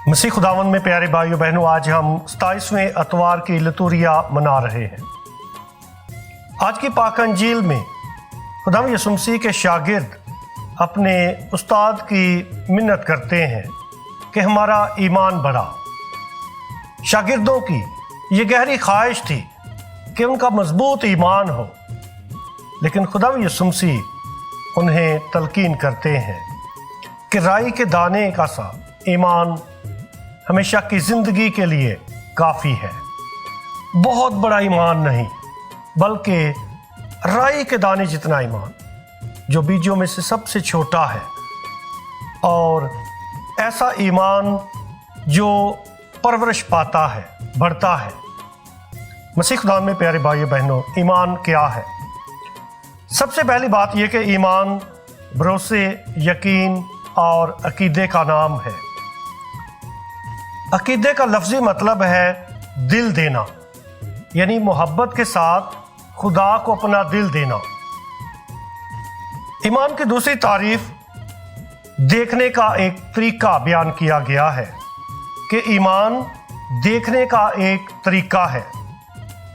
मसीह खुदावंद में प्यारे भाइयों बहनों, आज हम 27वें अतवार की लतूरिया मना रहे हैं। आज की पाक अंजील में खुदावंद यीशु मसीह के शागिर्द अपने उस्ताद की मिन्नत करते हैं कि हमारा ईमान बढ़ा। शागिर्दों की ये गहरी ख्वाहिश थी कि उनका मजबूत ईमान हो, लेकिन खुदावंद यीशु मसीह उन्हें तलकीन करते हैं कि राई के दाने का सा ईमान हमेशा की ज़िंदगी के लिए काफ़ी है। बहुत बड़ा ईमान नहीं, बल्कि राई के दाने जितना ईमान, जो बीजों में से सबसे छोटा है, और ऐसा ईमान जो परवरिश पाता है, बढ़ता है। मसीह खुदा में प्यारे भाइयों बहनों, ईमान क्या है? सबसे पहली बात यह कि ईमान भरोसे, यकीन और अकीदे का नाम है। अकीदे का लफ्ज़ी मतलब है दिल देना, यानी मोहब्बत के साथ खुदा को अपना दिल देना। ईमान की दूसरी तारीफ देखने का एक तरीका बयान किया गया है कि ईमान देखने का एक तरीका है,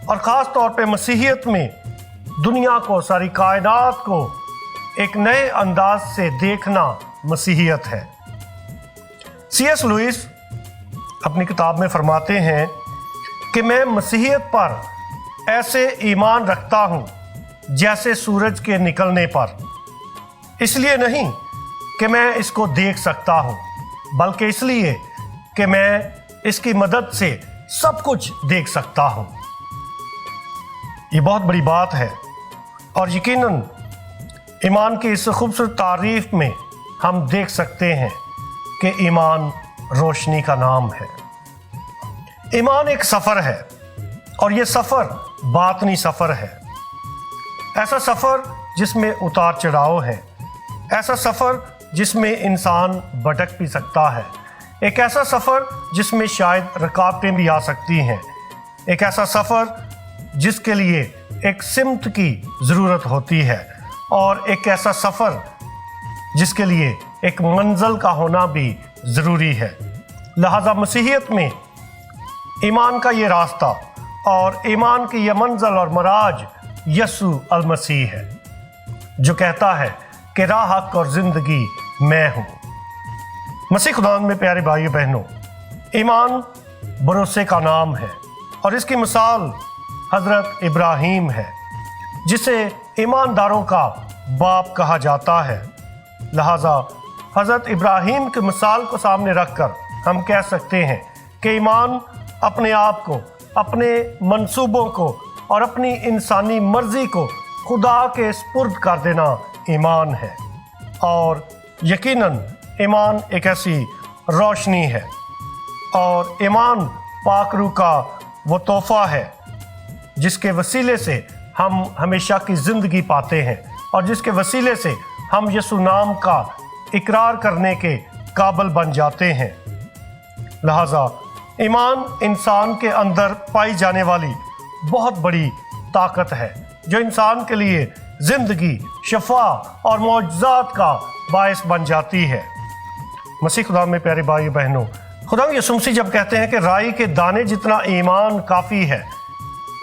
और ख़ास तौर पे मसीहियत में दुनिया को, सारी कायनात को एक नए अंदाज से देखना मसीहियत है। C.S. लुइस अपनी किताब में फरमाते हैं कि मैं मसीहियत पर ऐसे ईमान रखता हूँ जैसे सूरज के निकलने पर, इसलिए नहीं कि मैं इसको देख सकता हूँ, बल्कि इसलिए कि मैं इसकी मदद से सब कुछ देख सकता हूँ। ये बहुत बड़ी बात है, और यकीनन ईमान की इस खूबसूरत तारीफ में हम देख सकते हैं कि ईमान रोशनी का नाम है। ईमान एक सफ़र है, और ये सफ़र बातनी सफ़र है। ऐसा सफ़र जिसमें उतार चढ़ाव है, ऐसा सफ़र जिसमें इंसान भटक भी सकता है, एक ऐसा सफ़र जिसमें शायद रुकावटें भी आ सकती हैं, एक ऐसा सफ़र जिसके लिए एक सिमत की ज़रूरत होती है, और एक ऐसा सफ़र जिसके लिए एक मंजिल का होना भी ज़रूरी है। लिहाजा मसीहियत में ईमान का ये रास्ता और ईमान की ये मंजिल और मराज यसू अल मसीह है, जो कहता है कि राह, हक और ज़िंदगी मैं हूँ। मसीह खुदा में प्यारे भाइयों बहनों, ईमान भरोसे का नाम है, और इसकी मिसाल हज़रत इब्राहीम है, जिसे ईमानदारों का बाप कहा जाता है। लिहाजा हज़रत इब्राहीम की मिसाल को सामने रखकर हम कह सकते हैं कि ईमान अपने आप को, अपने मंसूबों को और अपनी इंसानी मर्जी को खुदा के स्पुर्द कर देना ईमान है। और यकीनन ईमान एक ऐसी रोशनी है, और ईमान पाक रूह का वो तोहफ़ा है जिसके वसीले से हम हमेशा की ज़िंदगी पाते हैं, और जिसके वसीले से हम यसू नाम का इकरार करने के काबिल बन जाते हैं। लिहाजा ईमान इंसान के अंदर पाई जाने वाली बहुत बड़ी ताकत है, जो इंसान के लिए ज़िंदगी, शफा और मौजज़ात का बायस बन जाती है। मसीह खुदा में प्यारे भाई बहनों, खुदा यीशु मसीह जब कहते हैं कि राई के दाने जितना ईमान काफ़ी है,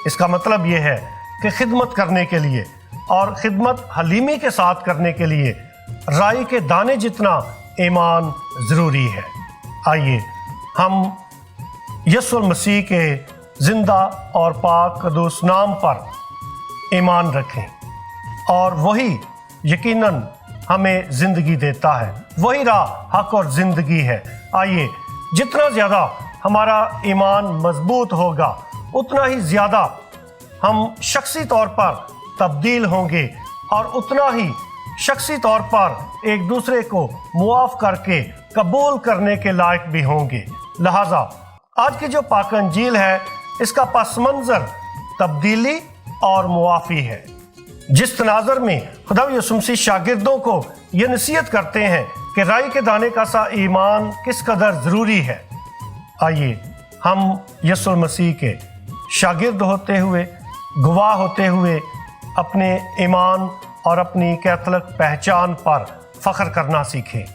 इसका मतलब ये है कि खिदमत करने के लिए, और ख़िदमत हलीमी के साथ करने के लिए राई के दाने जितना ईमान ज़रूरी है। आइए हम यसुल मसीह के ज़िंदा और पाक कदूस नाम पर ईमान रखें, और वही यकीनन हमें ज़िंदगी देता है। वही राह, हक और ज़िंदगी है। आइए, जितना ज़्यादा हमारा ईमान मजबूत होगा, उतना ही ज़्यादा हम शख्सी तौर पर तब्दील होंगे, और उतना ही शख्सी तौर पर एक दूसरे को मुआफ़ करके कबूल करने के लायक भी होंगे। लिहाजा आज की जो पाक अंजील है, इसका पस मंज़र तब्दीली और मुआफ़ी है। जिस तनाज़र में खुदा यीशु मसीह शागिर्दों को ये नसीहत करते हैं कि राई के दाने का सा ईमान किस कदर ज़रूरी है, आइए हम यसुल मसीह के शागिर्द होते हुए, गवाह होते हुए, अपने ईमान और अपनी कैथोलिक पहचान पर फ़ख्र करना सीखें,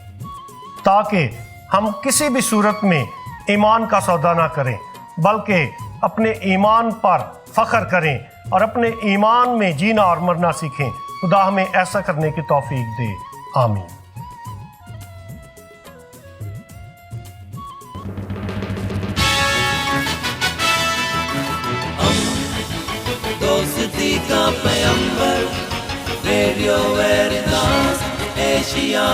ताकि हम किसी भी सूरत में ایمان کا سودا نہ کریں بلکہ اپنے ایمان پر فخر کریں اور اپنے ایمان میں جینا اور مرنا سیکھیں۔ خدا ہمیں ایسا کرنے کی توفیق دے، آمین۔ دوستی کا پیمبر، ریڈیو ویریتاس ایشیا۔